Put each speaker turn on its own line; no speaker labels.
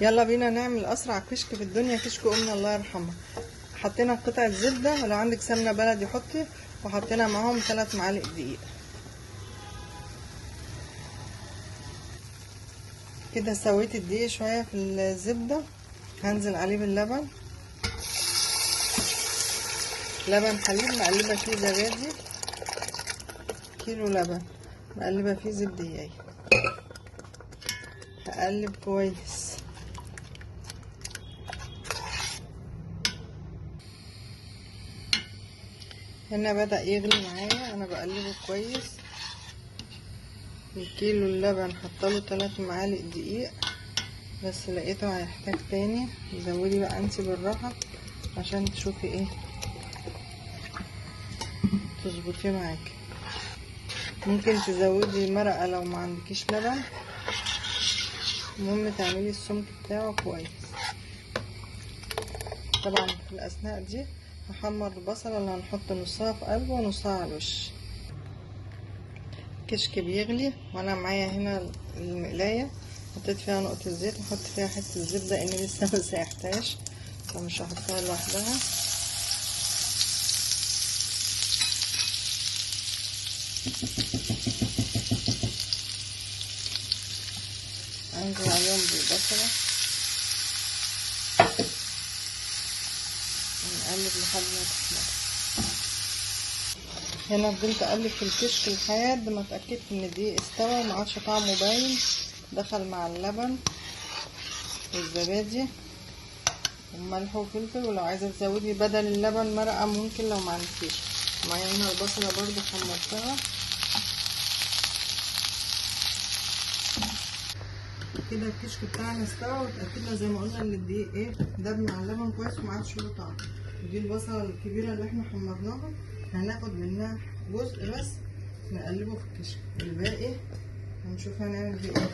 يلا بينا نعمل اسرع كشك في الدنيا، كشك امنا الله يرحمها. حطينا قطعه زبده، ولو عندك سمنه بلدي حطي، وحطينا معاهم 3 معالق دقيق. كده سويت الدقيق شويه في الزبده، هنزل عليه باللبن. لبن حليب مقلبه فيه زبادي، كيلو لبن مقلبه فيه زبدية. هقلب كويس. هنا بدأ يغلي معايا، انا بقلبه كويس. الكيلو اللبن حطله 3 معالق دقيق، بس لقيته هيحتاج تاني. زودي بقى انتي بالراحة عشان تشوفي ايه تظبطيه معاكي. ممكن تزودي مرقة لو ما عندكيش لبن، المهم تعملي السمك بتاعه كويس. طبعا في الاثناء دي هحمر البصلة اللي هنحط نصها في قلبه ونصها على الوش. كشك بيغلي وانا معايا هنا المقلاية، حطيت فيها نقطة زيت وحط فيها حتة زبدة لان لسه ما سيحتهاش، فمش هحطها لوحدها. انزل عليهم بالبصلة، نقلب لحد ما تحمر. هنا فضلت اقلب في الكشك لحد ما اتاكدت ان الدقيق استوى وما عادش طعمه باين، دخل مع اللبن والزبادي وملح وفلفل. ولو عايزه تزودي بدل اللبن مرقه ممكن لو ما عندكيش. معايا هنا البصله برضو حمرتها. كده الكشك بتاعنا استوى، واتاكدنا زي ما قلنا ان الدقيق ايه داب مع اللبن كويس وما عادش له طعم. ودي البصله الكبيره اللي احنا حمرناها، هناخد منها جزء بس نقلبه في الكشك، الباقي هنشوف هنعمل بيه ايه.